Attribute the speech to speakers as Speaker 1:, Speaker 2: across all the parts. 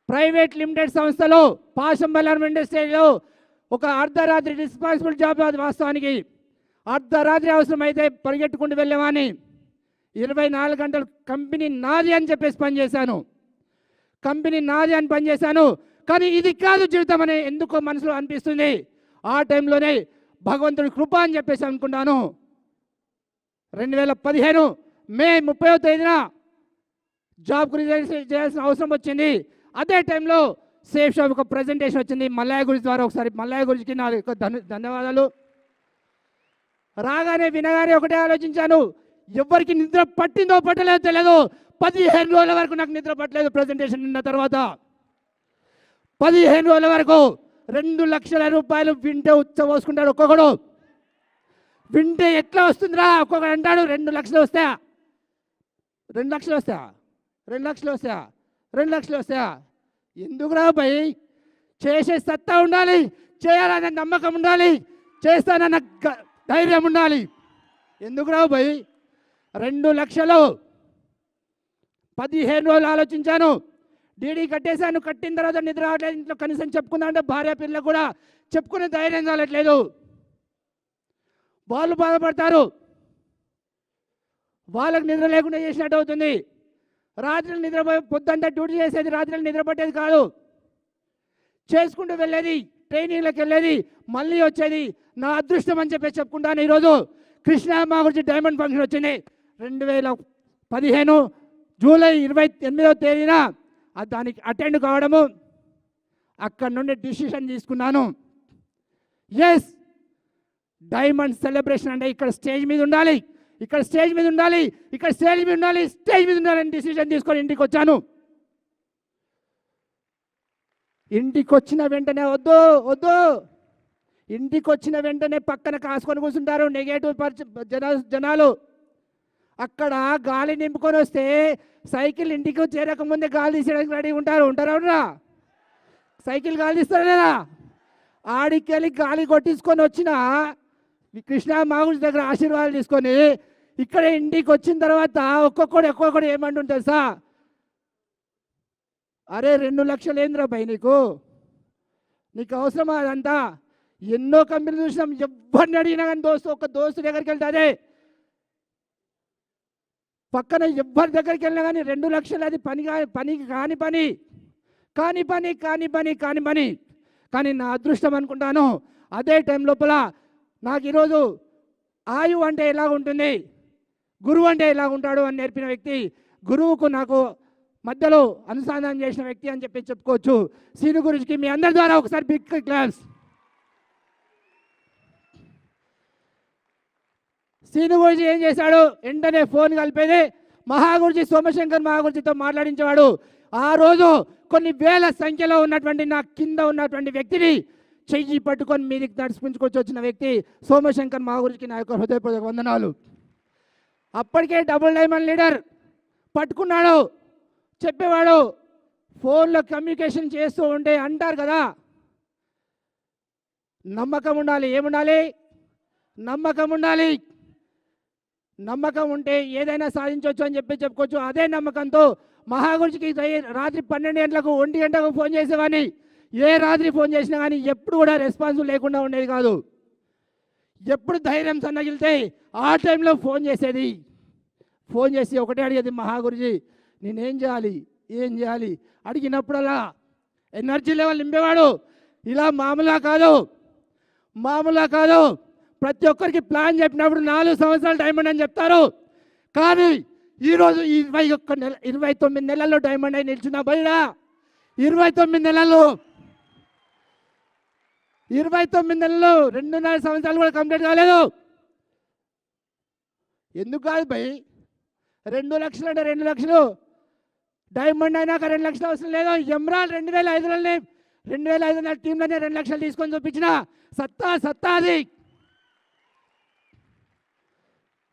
Speaker 1: Private limited సంస్థలో పాశంబలం ఇండస్ట్రీలో ఒక అర్ధరాత్రి రెస్పాన్సిబుల్ జాబ్. అది వాస్తవానికి అర్ధరాత్రి అవసరమైతే పరిగెట్టుకుంటూ వెళ్ళేవాని 24 గంటలు కంపెనీ నాది అని చెప్పేసి పనిచేశాను. కంపెనీ నాది అని పనిచేశాను. కానీ ఇది కాదు జీవితం అని ఎందుకో మనసులో అనిపిస్తుంది. ఆ టైంలోనే భగవంతుడి కృప అని చెప్పేసి అనుకున్నాను. 2015 మే 30వ తేదీన జాబ్ గురించి చేయాల్సిన అవసరం వచ్చింది. అదే టైంలో సేఫ్ షాప్ ఒక ప్రజెంటేషన్ వచ్చింది మల్లయ్య గురించి ద్వారా. ఒకసారి మల్లయ్య గురించి నా ధన్యవాదాలు. రాగానే వినగానే ఒకటే ఆలోచించాను, ఎవరికి నిద్ర పట్టిందో పట్టలేదో తెలియదు. 15 రోజుల వరకు నాకు నిద్ర పట్టలేదు. ప్రజెంటేషన్ నిన్న తర్వాత 15 రోజుల వరకు 2 లక్షల రూపాయలు వింటే ఉచ్చబోసుకుంటాడు ఒక్కొక్కడు. వింటే ఎట్లా వస్తుందిరా ఒక్కొక్కడు అంటాడు. 2 లక్షలు వస్తాయా, 2 లక్షలు వస్తాయా, 2 లక్షలు వస్తాయా, 2 లక్షలు వస్తాయా? ఎందుకురా భయ్? చేసే సత్తా ఉండాలి, చేయాలన్న నమ్మకం ఉండాలి, చేస్తానన్న ధైర్యం ఉండాలి. ఎందుకురా భయ్? 2 లక్షలు 15 రోజులు ఆలోచించాను. డీడీ కట్టేశాను. కట్టిన తర్వాత నిద్ర రావట్లేదు. ఇంట్లో కనీసం చెప్పుకుందా అంటే భార్య పిల్లలు కూడా చెప్పుకునే ధైర్యం కావట్లేదు. వాళ్ళు బాధపడతారు, వాళ్ళకు నిద్ర లేకుండా చేసినట్టు అవుతుంది. రాత్రులు నిద్రపోయి పొద్దుంతా డ్యూటీ చేసేది, రాత్రులు నిద్ర పట్టేది కాదు. చేసుకుంటూ వెళ్ళేది, ట్రైనింగ్లకు వెళ్ళేది, మళ్ళీ వచ్చేది. నా అదృష్టం అని చెప్పి చెప్పుకుంటాను. ఈరోజు కృష్ణ మా గురించి డైమండ్ ఫంక్షన్ వచ్చింది 2015 జూలై 28వ తేదీన. దానికి అటెండ్ కావడము, అక్కడ నుండి డిసిషన్ తీసుకున్నాను. ఎస్, డైమండ్ సెలబ్రేషన్ అంటే ఇక్కడ స్టేజ్ మీద ఉండాలి, ఇక్కడ స్టేజ్ మీద ఉండాలి, ఇక్కడ స్టేజ్ మీద ఉండాలి, స్టేజ్ మీద ఉండాలని డిసిషన్ తీసుకొని ఇంటికి వచ్చాను. ఇంటికి వచ్చిన వెంటనే వద్దు వద్దు, ఇంటికి వచ్చిన వెంటనే పక్కన కాసుకొని కూర్చుంటారు నెగటివ్ జనాలు. అక్కడ గాలి నింపుకొని వస్తే సైకిల్ ఇంటికి చేరకముందే గాలి తీసేయడానికి రెడీ ఉంటారా? సైకిల్ గాలి తీస్తారా లేదా? ఆడికి వెళ్ళి గాలి కొట్టించుకొని వచ్చిన కృష్ణ మాగుడి దగ్గర ఆశీర్వాదాలు తీసుకొని ఇక్కడ ఇంటికి వచ్చిన తర్వాత ఒక్కొక్కడు ఏమంటుంటుంది సార్, అరే 2 లక్షలు ఏంద్రా భయ్ నీకు అవసరమా అదంతా? ఎన్నో కంపెనీలు చూసినాం, ఎవరిని అడిగినా కానీ ఒక దోస్తు దగ్గరికి వెళ్తే అదే, పక్కన ఎవరి దగ్గరికి వెళ్ళినా కానీ 2 లక్షలు అది కాని పని. కానీ నా అదృష్టం అనుకుంటాను. అదే టైం లోపల నాకు ఈరోజు ఆయు అంటే ఎలా ఉంటుంది, గురువు అంటే ఎలా ఉంటాడు అని నేర్పిన వ్యక్తి, గురువుకు నాకు మధ్యలో అనుసంధానం చేసిన వ్యక్తి అని చెప్పి చెప్పుకోవచ్చు. సీను గురించి మీ అందరి ద్వారా ఒకసారి బిగ్ క్లాస్. సీను గురించి ఏం చేశాడు? వెంటనే ఫోన్ కలిపేది మహాగురుజీ సోమశంకర్ మహాగురుజీతో మాట్లాడించేవాడు. ఆ రోజు కొన్ని వేల సంఖ్యలో ఉన్నటువంటి నా కింద ఉన్నటువంటి వ్యక్తిని చెయ్యి పట్టుకొని మీదికి నడుచుకుంచుకొచ్చి వచ్చిన వ్యక్తి సోమశంకర్ మహాగురుజీకి నా యొక్క హృదయపూర్వక వందనాలు. అప్పటికే డబుల్ డైమండ్ లీడర్ పట్టుకున్నాడు, చెప్పేవాడు. ఫోన్లో కమ్యూనికేషన్ చేస్తూ ఉంటే అంటారు కదా, నమ్మకం ఉండాలి. ఏముండాలి? నమ్మకం ఉండాలి. నమ్మకం ఉంటే ఏదైనా సాధించవచ్చు అని చెప్పి చెప్పుకోవచ్చు. అదే నమ్మకంతో మహాగురుజీకి రాత్రి 12 గంటలకు 1 గంటకు ఫోన్ చేసేవాడిని. ఏ రాత్రి ఫోన్ చేసినా కానీ ఎప్పుడు కూడా రెస్పాన్స్ లేకుండా ఉండేది కాదు. ఎప్పుడు ధైర్యం సన్నగిలితే ఆ టైంలో ఫోన్ చేసేది. ఫోన్ చేసి ఒకటే అడిగేది, మహాగురుజీ నేనేం చేయాలి, ఏం చేయాలి? అడిగినప్పుడల్లా ఎనర్జీ లెవెల్ నింపేవాడు. ఇలా మామూలుగా కాదు. ప్రతి ఒక్కరికి ప్లాన్ చెప్పినప్పుడు 4 సంవత్సరాలు డైమండ్ అని చెప్తారు. కానీ ఈరోజు 29 నెలల్లో డైమండ్ అయి నిల్చున్నా బయట. 29 నెలలు 2.5 సంవత్సరాలు కూడా కంప్లీట్ కాలేదు. ఎందుకు కాదు భయ్? 2 లక్షలు అంటే 2 లక్షలు, డైమండ్ అయినాక 2 లక్షలు అవసరం లేదు. ఎమ్రాన్ 2005 టీంలోనే 2 లక్షలు తీసుకొని చూపించిన సత్తా అది.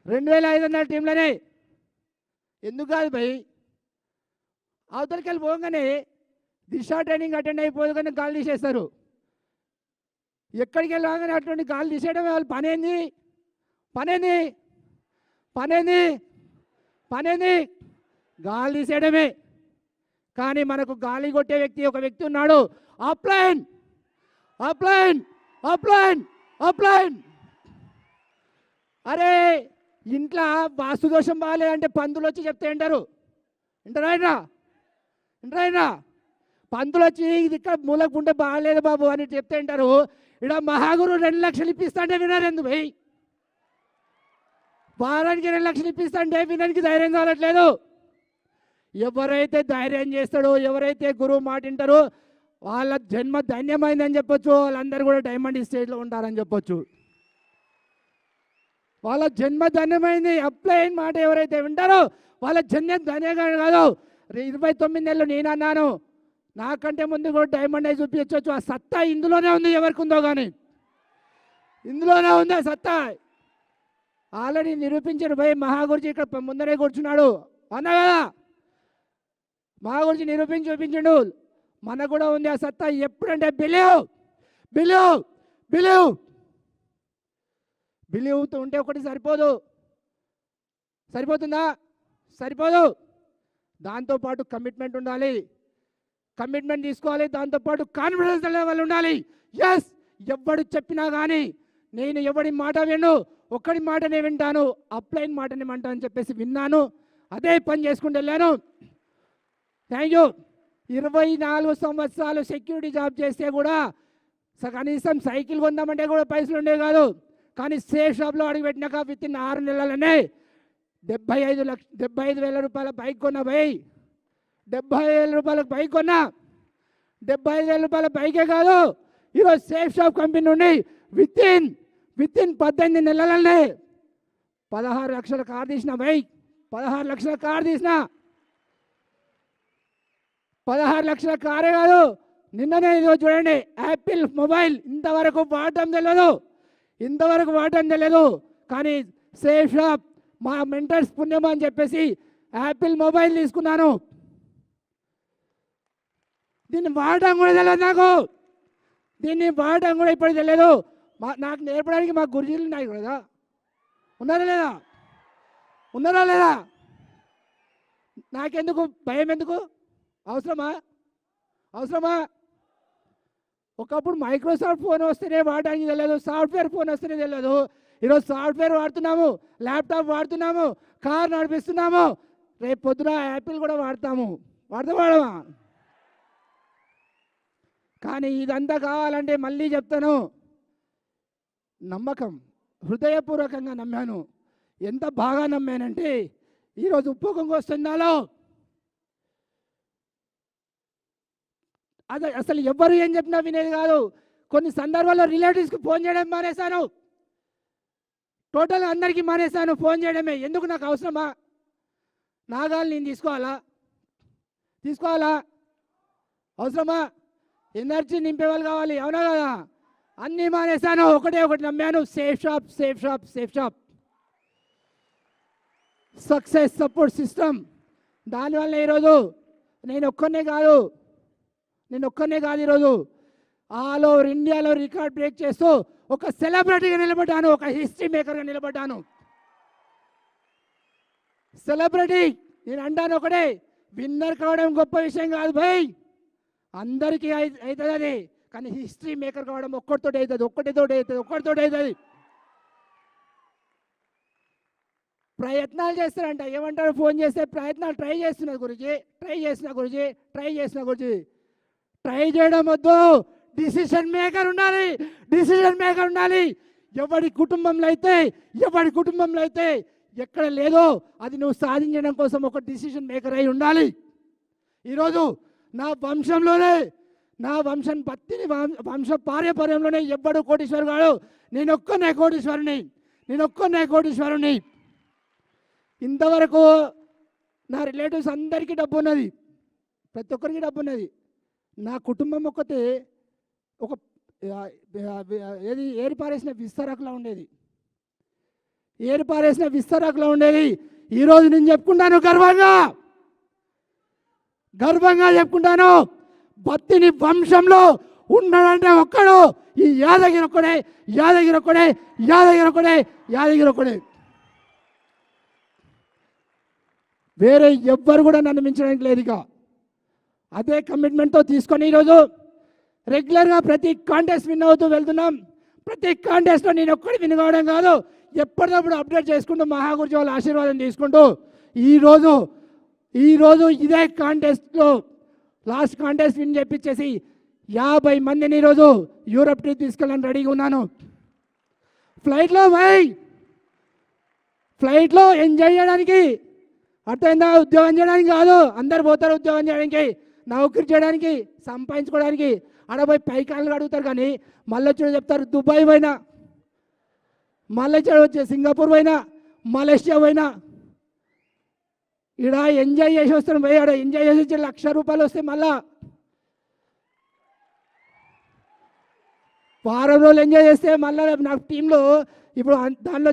Speaker 1: 2500 టీంలోనే. ఎందుకు కాదు భయ్? అవతలికి వెళ్ళి పోగానే దిశా ట్రైనింగ్ అటెండ్ అయిపోదు కానీ గాలి తీసేస్తారు. ఎక్కడికి వెళ్ళగానే అటువంటి గాలి తీసేయడమే వాళ్ళు పనేంది గాలి తీసేయడమే. కానీ మనకు గాలి కొట్టే వ్యక్తి ఒక వ్యక్తి ఉన్నాడు. Upline upline upline upline. అరే ఇంట్లో వాస్తు దోషం బాగాలేదంటే పందులు వచ్చి చెప్తే వింటారు. వింటారా పందులు వచ్చి ఇది ఇక్కడ మూలకు ఉంటే బాగాలేదు బాబు అని చెప్తే వింటారు. ఇక్కడ మహాగురు 2 లక్షలు ఇప్పిస్తాంటే వినరు. ఎందుకు భయ్? వారానికి 2 లక్షలు ఇప్పిస్తాంటే వినడానికి ధైర్యం కావట్లేదు. ఎవరైతే ధైర్యం చేస్తాడో, ఎవరైతే గురువు మాట వింటారో వాళ్ళ జన్మ ధన్యమైందని చెప్పొచ్చు. వాళ్ళందరూ కూడా డైమండ్ స్టేజ్లో ఉంటారని చెప్పొచ్చు. వాళ్ళ జన్మ ధన్యమైంది. అప్లైన్ మాట ఎవరైతే వింటారో వాళ్ళ జన్మ ధన్యంగా కాదు. 29 నెలలు నేను అన్నాను, నాకంటే ముందు కూడా డైమండ్ అయి చూపించవచ్చు. ఆ సత్తా ఇందులోనే ఉంది. ఎవరికి ఉందో కానీ ఇందులోనే ఉంది ఆ సత్తా. ఆల్రెడీ నిరూపించాడు భయ్. మహాగురుజీ ఇక్కడ ముందరే కూర్చున్నాడు అన్నా కదా. మహాగురుజీ నిరూపించి చూపించాడు. మనకు కూడా ఉంది ఆ సత్తా. ఎప్పుడంటే బిలీవ్ బిలీవ్ బిలీవ్ బిలీవ్తో ఉంటే ఒకటి సరిపోదు. సరిపోతుందా? సరిపోదు. దాంతోపాటు కమిట్మెంట్ ఉండాలి. కమిట్మెంట్ తీసుకోవాలి. దాంతోపాటు కాన్ఫిడెన్స్ లెవెల్ ఉండాలి. ఎస్, ఎవడు చెప్పినా కానీ నేను ఎవడి మాట విను, ఒక్కడి మాటనే వింటాను, అప్లైన్ మాటనే వింటాను అని చెప్పేసి విన్నాను. అదే పని చేసుకుంటూ వెళ్ళాను. Thank you. 24 సంవత్సరాలు సెక్యూరిటీ జాబ్ చేస్తే కూడా కనీసం సైకిల్ కొందామంటే కూడా పైసలు ఉండేవి కాదు. కానీ సేఫ్ షాప్లో అడుగుపెట్టినాక విత్ ఇన్ 6 నెలలనే 75,000 రూపాయల బైక్ కొన్నా భయ్. 75,000 రూపాయల బైక్ కొన్నా. 75,000 రూపాయల బైకే కాదు, ఈరోజు సేఫ్ షాప్ కంపెనీ నుండి విత్ ఇన్ 18 నెలలనే 16 లక్షల కార్ తీసిన భయ్. 16 లక్షల కార్ తీసిన. 16 లక్షల కారే కాదు, నిన్ననే ఇదిగో చూడండి యాపిల్ మొబైల్. ఇంతవరకు వాడటం తెలియదు. కానీ సేఫ్ షాప్ మా మెంటర్స్ పుణ్యమా అని చెప్పేసి యాపిల్ మొబైల్ తీసుకున్నాను. దీన్ని వాడటం కూడా తెలియదు నాకు. దీన్ని వాడటం కూడా ఇప్పుడు తెలియదు. నాకు నేర్పడానికి మా గురుజీలు ఉన్నాయి కదా. ఉన్నారా లేదా? నాకెందుకు భయం? ఎందుకు? అవసరమా? ఒకప్పుడు మైక్రోసాఫ్ట్ ఫోన్ వస్తేనే వాడడానికి తెలియదు, సాఫ్ట్వేర్ ఫోన్ వస్తేనే తెలియదు. ఈరోజు సాఫ్ట్వేర్ వాడుతున్నాము, ల్యాప్టాప్ వాడుతున్నాము, కార్ నడిపిస్తున్నాము. రేపు పొద్దున యాపిల్ కూడా వాడమా? కానీ ఇదంతా కావాలంటే మళ్ళీ చెప్తాను, నమ్మకం. హృదయపూర్వకంగా నమ్మాను. ఎంత బాగా నమ్మానంటే ఈరోజు ఉప్పొంగు వస్తున్నాలో అది అసలు ఎవ్వరు ఏం చెప్పినా వినేది కాదు. కొన్ని సందర్భాల్లో రిలేటివ్స్కి ఫోన్ చేయడం మానేశాను. టోటల్గా అందరికీ మానేశాను ఫోన్ చేయడమే. ఎందుకు? నాకు అవసరమా? నాగాలు నేను తీసుకోవాలా? అవసరమా? ఎనర్జీ నింపే వాళ్ళు కావాలి, అవునా కదా? అన్నీ మానేశాను. ఒకటి నమ్మాను, safe shop. Success support system. దానివల్ల ఈరోజు నేను ఒక్కనే కాదు ఈరోజు ఆల్ ఓవర్ ఇండియాలో రికార్డ్ బ్రేక్ చేస్తూ ఒక సెలబ్రిటీగా నిలబడ్డాను, ఒక హిస్టరీ మేకర్గా నిలబడ్డాను. సెలబ్రిటీ నేను అంటాను ఒకటే, విన్నర్ కావడం గొప్ప విషయం కాదు భయ్, అందరికీ అవుతుంది అది. కానీ హిస్టరీ మేకర్ కావడం ఒక్కటితోటి అవుతుంది. ప్రయత్నాలు చేస్తారంట. ఏమంటారు? ఫోన్ చేస్తే ప్రయత్నాలు ట్రై చేస్తున్నా గురుజీ. ట్రై చేయడం వద్దు, డిసిషన్ మేకర్ ఉండాలి. ఎవడి కుటుంబంలో అయితే ఎక్కడ లేదో అది నువ్వు సాధించడం కోసం ఒక డిసిషన్ మేకర్ అయి ఉండాలి. ఈరోజు నా వంశం పత్తిని వంశ పారంపర్యంలోనే ఎవ్వడు కోటీశ్వరు కాడు. నేను ఒక్కనే కోటీశ్వరుని. ఇంతవరకు నా రిలేటివ్స్ అందరికీ డబ్బు ఉన్నది, ప్రతి ఒక్కరికి డబ్బు ఉన్నది. నా కుటుంబం ఒక్కతే ఒక ఏరిపారేసిన విస్తరకులా ఉండేది. ఈరోజు నేను చెప్పుకుంటాను, గర్వంగా చెప్పుకుంటాను, బత్తిని వంశంలో ఉన్నాడంటే ఒక్కడు ఈ యాదగిరి ఒక్కడే. వేరే ఎవ్వరు కూడా నన్ను మించడానికి లేదు. ఇక అదే కమిట్మెంట్తో తీసుకొని ఈరోజు రెగ్యులర్గా ప్రతి కాంటెస్ట్ విన్ అవుతూ వెళ్తున్నాం. ప్రతి కాంటెస్ట్లో నేను ఒక్కడి విన్ కావడం కాదు, ఎప్పటికప్పుడు అప్డేట్ చేసుకుంటూ మహాగురుజీ వాళ్ళ ఆశీర్వాదం తీసుకుంటూ ఈరోజు ఇదే కాంటెస్ట్లో లాస్ట్ కాంటెస్ట్ విన్ చెప్పించేసి 50 మందిని ఈరోజు యూరప్ ట్రిప్ తీసుకెళ్ళని రెడీగా ఉన్నాను. ఫ్లైట్లో ఎంజాయ్ చేయడానికి, అర్థమైందా? ఉద్యోగం చేయడానికి కాదు, అందరు పోతారు ఉద్యోగం చేయడానికి, నౌకరీ చేయడానికి, సంపాదించుకోవడానికి. ఆడపోయి పైకాళ్ళు అడుగుతారు కానీ మళ్ళీ వచ్చి చెప్తారు దుబాయ్ పోయినా, మళ్ళీ వచ్చి సింగపూర్ పోయినా, మలేషియా పోయినా. ఇక్కడ ఎంజాయ్ చేసి వస్తాను, పోయి ఆడ ఎంజాయ్ చేసి వచ్చి ₹1,00,000 వస్తాయి. మళ్ళా వారం రోజులు ఎంజాయ్ చేస్తే మళ్ళీ నాకు టీంలో ఇప్పుడు దానిలో